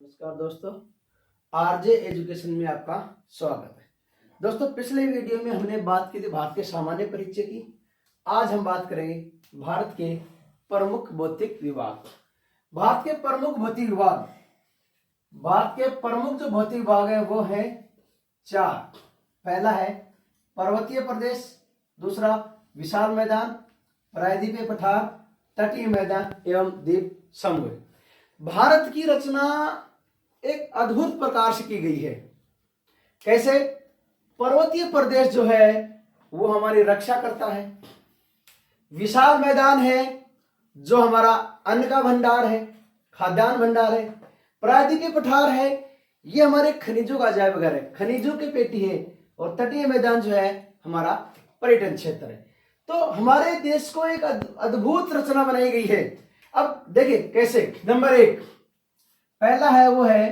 नमस्कार दोस्तों, RJ education में आपका स्वागत है। दोस्तों, पिछले वीडियो में हमने बात की थी भारत के सामान्य परिचय की। आज हम बात करेंगे भारत के प्रमुख भौतिक विभाग। भारत के प्रमुख भौतिक विभाग, भारत के प्रमुख जो भौतिक विभाग है वो है चार। पहला है पर्वतीय प्रदेश, दूसरा विशाल मैदान, प्रायद्वीपीय पठार, तटीय मैदान एवं द्वीप समूह। भारत की रचना एक अद्भुत प्रकार से की गई है। कैसे? पर्वतीय प्रदेश जो है वो हमारी रक्षा करता है, विशाल मैदान है जो हमारा अन्न का भंडार है, खाद्यान्न भंडार है, प्रायद्वीपीय पठार है ये हमारे खनिजों का अजायब घर है, खनिजों की पेटी है, और तटीय मैदान जो है हमारा पर्यटन क्षेत्र है। तो हमारे देश को एक अद्भुत रचना बनाई गई है। अब देखिए कैसे। नंबर एक, पहला है वो है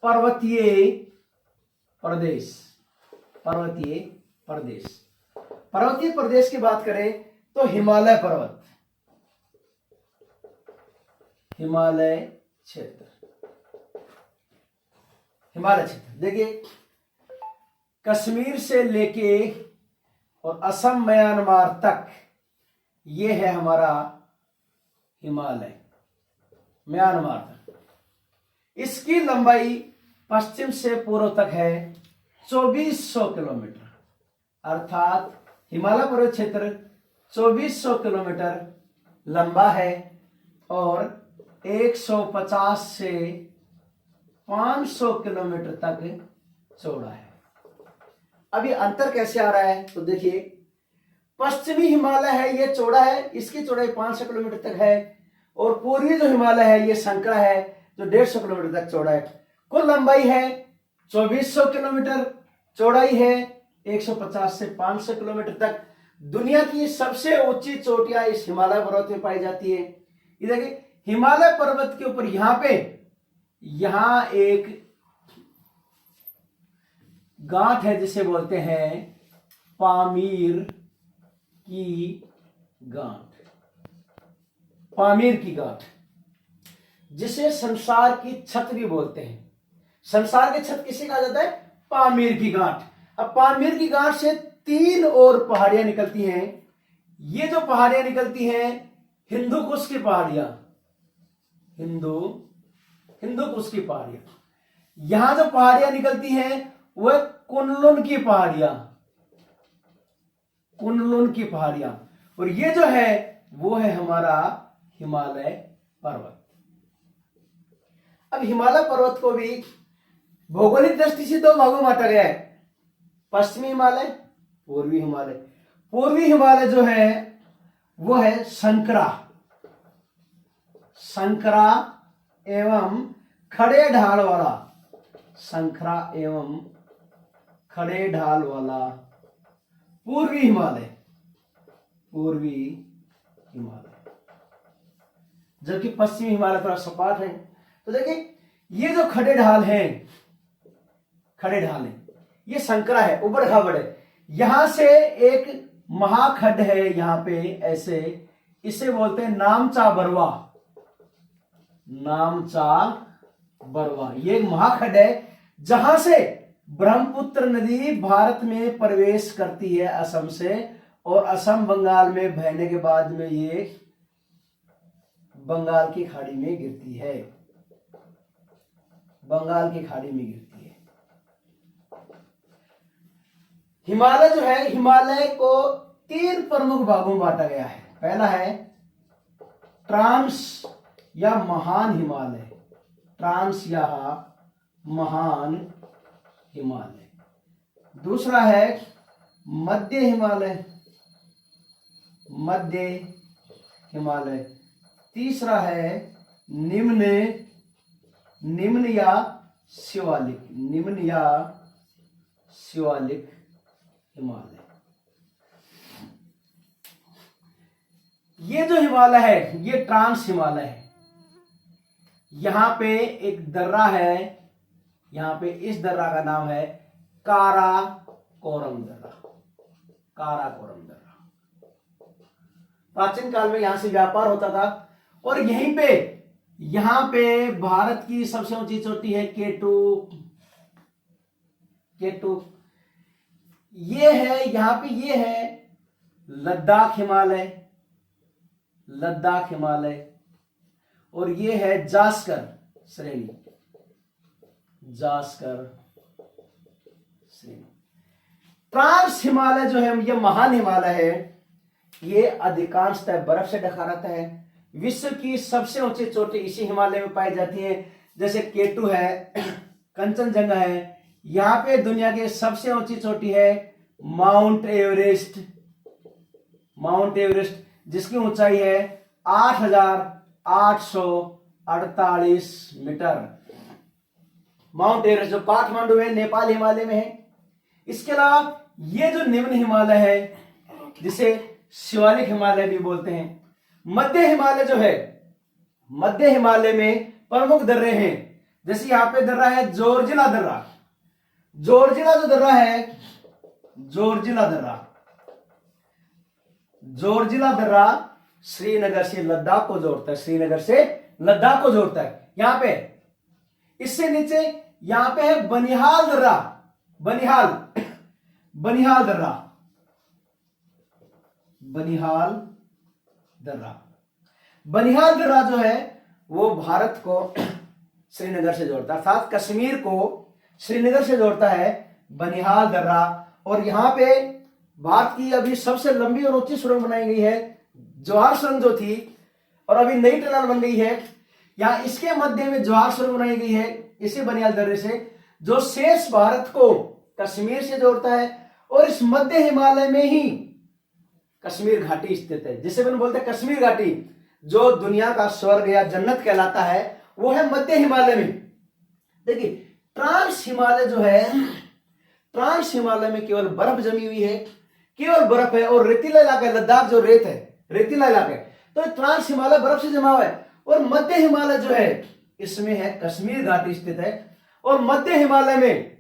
पर्वतीय प्रदेश। पर्वतीय प्रदेश, पर्वतीय प्रदेश की बात करें तो हिमालय पर्वत, हिमालय क्षेत्र, हिमालय क्षेत्र। देखिए कश्मीर से लेके और असम म्यांमार तक ये है हमारा हिमालय, म्यांमार तक। इसकी लंबाई पश्चिम से पूर्व तक है 2400 किलोमीटर, अर्थात हिमालय पर्वत क्षेत्र 2400 किलोमीटर लंबा है और 150 से 500 किलोमीटर तक चौड़ा है। अभी अंतर कैसे आ रहा है तो देखिए, पश्चिमी हिमालय है ये चौड़ा है, इसकी चौड़ाई 500 किलोमीटर तक है, और पूर्वी जो हिमालय है ये संकरा है जो 150 किलोमीटर तक चौड़ा है। कुल लंबाई है 2400 किलोमीटर, चौड़ाई है 150 से 500 किलोमीटर तक। दुनिया की सबसे ऊंची चोटियां इस हिमालय पर्वत में पाई जाती है। ये देखिए हिमालय पर्वत के ऊपर यहां एक गांठ है जिसे बोलते हैं पामीर की गांठ, पामीर की गांठ, जिसे संसार की छत भी बोलते हैं। संसार की छत किसे कहा जाता है? पामीर की गांठ। अब पामीर की गांठ से 3 और पहाड़ियां निकलती हैं। ये जो पहाड़ियां निकलती हैं हिंदू कुश की पहाड़ियां, हिंदू कुश की पहाड़ियां। यहां जो पहाड़ियां निकलती हैं वह कुनलुन की पहाड़ियां, कुनलुन की पहाड़ियां, और ये जो है वो है हमारा हिमालय पर्वत। अब हिमालय पर्वत को भी भौगोलिक दृष्टि से 2 भागों में बांटा गया है, पश्चिमी हिमालय, पूर्वी हिमालय। पूर्वी हिमालय जो है वो है संकरा, संकरा एवं खड़े ढाल वाला, संकरा एवं खड़े ढाल वाला पूर्वी हिमालय, पूर्वी हिमालय। जबकि पश्चिमी हिमालय थोड़ा सपाट है। तो देखिए ये जो खड़े ढाल है, खड़े ढाल है, ये संकरा है, उबड़ खाबड़ है। यहां से एक महाखड्ड है यहां पे ऐसे, इसे बोलते हैं नामचा बरवा, नामचा बरवा। ये एक महाखड्ड है जहां से ब्रह्मपुत्र नदी भारत में प्रवेश करती है असम से, और असम बंगाल में बहने के बाद में ये बंगाल की खाड़ी में गिरती है, बंगाल की खाड़ी में गिरती है। हिमालय जो है, हिमालय को 3 प्रमुख भागों में बांटा गया है। पहला है ट्रांस या महान हिमालय, ट्रांस या महान हिमालय। दूसरा है मध्य हिमालय, मध्य हिमालय। तीसरा है निम्न या शिवालिक, निम्न या शिवालिक हिमालय। ये जो हिमालय है ये ट्रांस हिमालय है। यहां पे एक दर्रा है, यहां पे इस दर्रा का नाम है काराकोरम दर्रा, काराकोरम दर्रा। प्राचीन काल में यहां से व्यापार होता था और यहीं पे यहां पे भारत की सबसे ऊंची चोटी है K2। ये है, यहां पे ये है लद्दाख हिमालय, और ये है जास्कर श्रेणी। ट्रांस हिमालय जो है, ये महान हिमालय है, ये अधिकांशतः बर्फ से ढका रहता है। विश्व की सबसे ऊंची चोटी इसी हिमालय में पाई जाती है, जैसे K2 है, कंचनजंगा है। यहां पे दुनिया की सबसे ऊंची चोटी है माउंट एवरेस्ट, जिसकी ऊंचाई है 8,848 मीटर। माउंट एवरेस्ट जो काठमांडू है, नेपाल हिमालय में है। इसके अलावा ये जो निम्न हिमालय है, जिसे शिवालिक हिमालय भी बोलते हैं। मध्य हिमालय जो है, मध्य हिमालय में प्रमुख दर्रे हैं, जैसे यहां पे दर्रा है जोरजिला दर्रा। जोरजिला जो दर्रा है, जोरजिला दर्रा श्रीनगर से लद्दाख को जोड़ता है, यहां पे। इससे नीचे यहां पे है बनिहाल दर्रा जो है वो भारत को श्रीनगर से जोड़ता है, अर्थात कश्मीर को श्रीनगर से जोड़ता है बनिहाल दर्रा। और यहां पे भारत की अभी सबसे लंबी और ऊंची सुरंग बनाई गई है, जवाहर सुरंग जो थी, और अभी नई टनल बन गई है। यहां इसके मध्य में जवाहर सुरंग बनाई गई है इसी बनिहाल दर्रे से, जो शेष भारत को कश्मीर से जोड़ता है। और इस मध्य हिमालय में ही कश्मीर घाटी स्थित है, जिसे मैंने बोलते हैं कश्मीर घाटी, जो दुनिया का स्वर्ग या जन्नत कहलाता है, वो है मध्य हिमालय में। देखिए ट्रांस हिमालय जो है, ट्रांस हिमालय में केवल बर्फ जमी हुई है, केवल बर्फ है, और रेतीला इलाका है। लद्दाख जो रेत है, रेतीला इलाका है, तो ट्रांस हिमालय बर्फ से जमा हुआ है। और मध्य हिमालय जो है, इसमें है कश्मीर घाटी स्थित है। और मध्य हिमालय में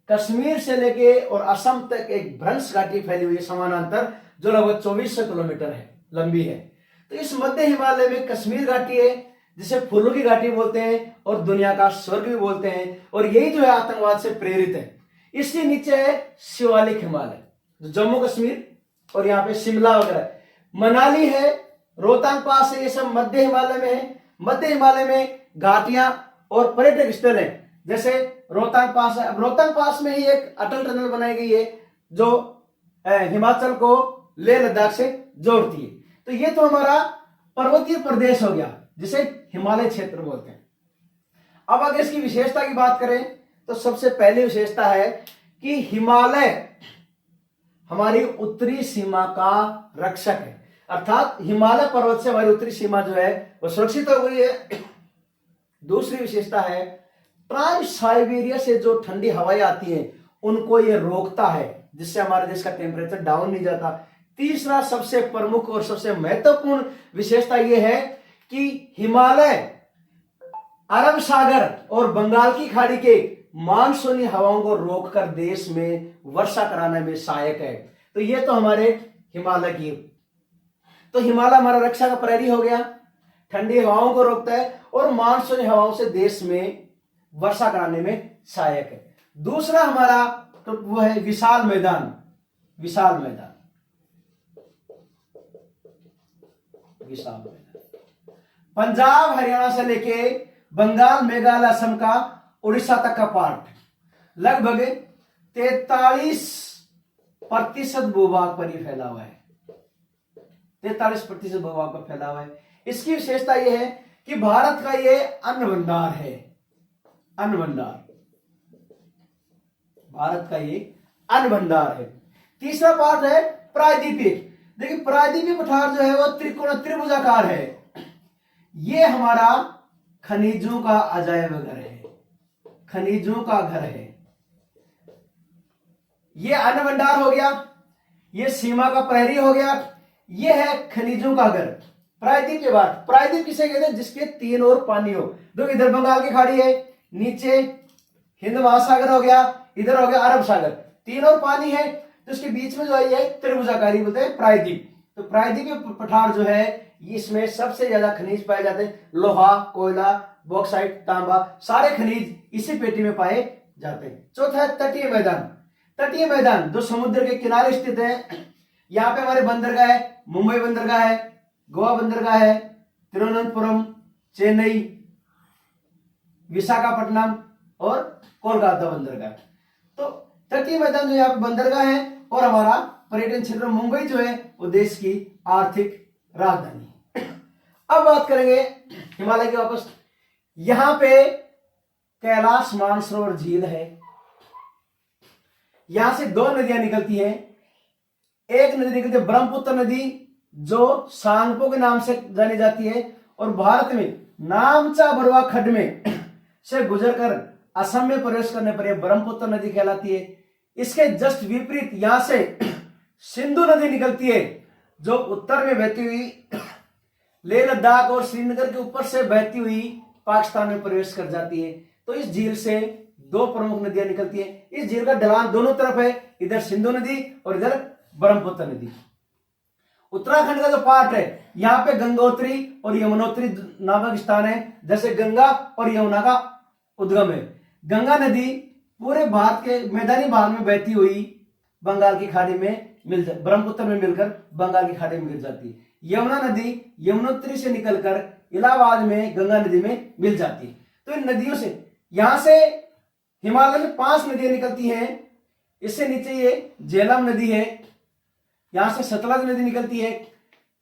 कश्मीर से लेके और असम तक एक भ्रंश घाटी फैली हुई है समानांतर, जो लगभग 2400 किलोमीटर है लंबी है। तो इस मध्य हिमालय में कश्मीर घाटी है, जिसे फूलों की घाटी बोलते हैं और दुनिया का स्वर्ग भी बोलते हैं। और यही जो है आतंकवाद से प्रेरित है। इसके नीचे है शिवालिक हिमालय, जो जम्मू कश्मीर और यहाँ पे शिमला वगैरह, मनाली है, रोहतांग पास है, ये सब मध्य हिमालय में है। मध्य हिमालय में घाटियां और पर्यटक स्थल है, जैसे रोहतांग पास है। अब रोहतांग पास में ही एक अटल टनल बनाई गई है, जो हिमाचल को लेह लद्दाख से जोड़ती है। तो ये तो हमारा पर्वतीय प्रदेश हो गया, जिसे हिमालय क्षेत्र बोलते हैं। अब अगर इसकी विशेषता की बात करें, तो सबसे पहली विशेषता है कि हिमालय हमारी उत्तरी सीमा का रक्षक है, अर्थात हिमालय पर्वत से हमारी उत्तरी सीमा जो है वो सुरक्षित हो गई है। दूसरी विशेषता है, ट्रांस साइबेरिया से जो ठंडी हवाएं आती हैं, उनको ये रोकता है, जिससे हमारे देश का टेम्परेचर डाउन नहीं जाता। तीसरा सबसे प्रमुख और सबसे महत्वपूर्ण विशेषता यह है कि हिमालय अरब सागर और बंगाल की खाड़ी के मानसूनी हवाओं को रोककर देश में वर्षा कराने में सहायक है। तो ये तो हमारे हिमालय की, तो हिमालय हमारा रक्षा का प्रहरी हो गया, ठंडी हवाओं को रोकता है और मानसूनी हवाओं से देश में वर्षा कराने में सहायक है। दूसरा हमारा तो वो है विशाल मैदान। पंजाब हरियाणा से लेके बंगाल, मेघालय, असम का उड़ीसा तक का पार्ट लगभग 43% भूभाग पर ही फैला हुआ है। 43% भूभाग पर फैला हुआ है। इसकी विशेषता यह है कि भारत का यह अन्न भंडार है, भारत का ये अन्न भंडार है। तीसरा पार्ट है प्रायद्वीपीय। देखिए प्रायद्वीपीय पठार जो है वो त्रिभुजाकार है। ये हमारा खनिजों का अजायब घर है, खनिजों का घर है। ये अन्न भंडार हो गया, ये सीमा का प्रहरी हो गया, ये है खनिजों का घर। प्रायद्वीप के बाद, प्रायद्वीप किसे कहते हैं? जिसके तीन ओर पानी हो। देखो इधर बंगाल की खाड़ी है, नीचे हिंद महासागर हो गया, इधर हो गया अरब सागर, तीन ओर पानी है, तो इसके बीच में जो है ये त्रिभुजाकारी बोलते हैं प्रायद्वीप। तो प्रायद्वीप पठार जो है इसमें सबसे ज्यादा खनिज पाए जाते हैं, लोहा, कोयला, बॉक्साइट, तांबा, सारे खनिज इसी पेटी में पाए जाते हैं। चौथा है तटीय मैदान। तटीय मैदान जो समुद्र के किनारे स्थित है, यहाँ पे हमारे बंदरगाह है, मुंबई बंदरगाह है, गोवा बंदरगाह है, तिरुवनंतपुरम, चेन्नई, विशाखापट्टनम और कोलकाता बंदरगाह। तो तटीय मैदान जो यहाँ पे बंदरगाह है और हमारा पर्यटन क्षेत्र मुंबई जो है वो देश की आर्थिक राजधानी है। अब बात करेंगे हिमालय की वापस। यहाँ पे कैलाश मानसरोवर झील है। यहां से दो नदियां निकलती हैं। एक नदी निकलती है ब्रह्मपुत्र नदी जो सांगपो के नाम से जानी जाती है और भारत में नामचा बरुआ खड्ड में से गुजरकर असम में प्रवेश करने पर यह ब्रह्मपुत्र नदी कहलाती है। इसके जस्ट विपरीत यहां से सिंधु नदी निकलती है जो उत्तर में बहती हुई लेह लद्दाख और श्रीनगर के ऊपर से बहती हुई पाकिस्तान में प्रवेश कर जाती है। तो इस झील से दो प्रमुख नदियां निकलती हैं। इस झील का ढलान दोनों तरफ है, इधर सिंधु नदी और इधर ब्रह्मपुत्र नदी। उत्तराखंड का जो पार्ट है यहाँ पे गंगोत्री और यमुनोत्री नामक स्थान है, जैसे गंगा और यमुना का उद्गम है। गंगा नदी पूरे भारत के मैदानी भाग में बहती हुई बंगाल की खाड़ी में ब्रह्मपुत्र में मिलकर बंगाल की खाड़ी में गिर जाती है। यमुना नदी यमुनोत्री से निकलकर इलाहाबाद में गंगा नदी में मिल जाती है। तो इन नदियों से यहां से हिमालय में 5 नदियां निकलती हैं। इससे नीचे ये झेलम नदी है, यहां से सतलज नदी निकलती है,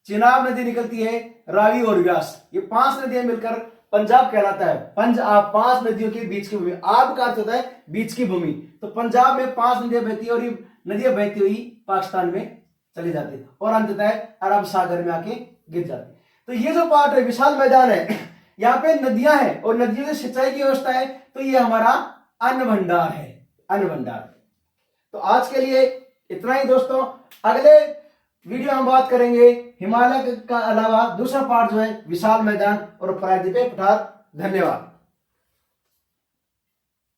चिनाब नदी निकलती है, रावी और व्यास, ये 5 नदियां मिलकर पंजाब कहलाता है। पंजाब 5 नदियों के बीच की भूमि। आब का अर्थ होता है बीच की भूमि। तो पंजाब में 5 नदियां बहती है और ये नदियां बहती हुई पाकिस्तान में चली जाती है और अंततः अरब सागर में आके गिर जाती है। तो ये जो पार्ट है विशाल मैदान है, यहाँ पे नदियां हैं और नदियों से सिंचाई की व्यवस्था है। तो ये हमारा अन्न भंडार है, अन्न भंडार। तो आज के लिए इतना ही दोस्तों। अगले वीडियो हम बात करेंगे हिमालय का अलावा दूसरा पार्ट जो है विशाल मैदान और प्रायद्वीपीय पठार। धन्यवाद।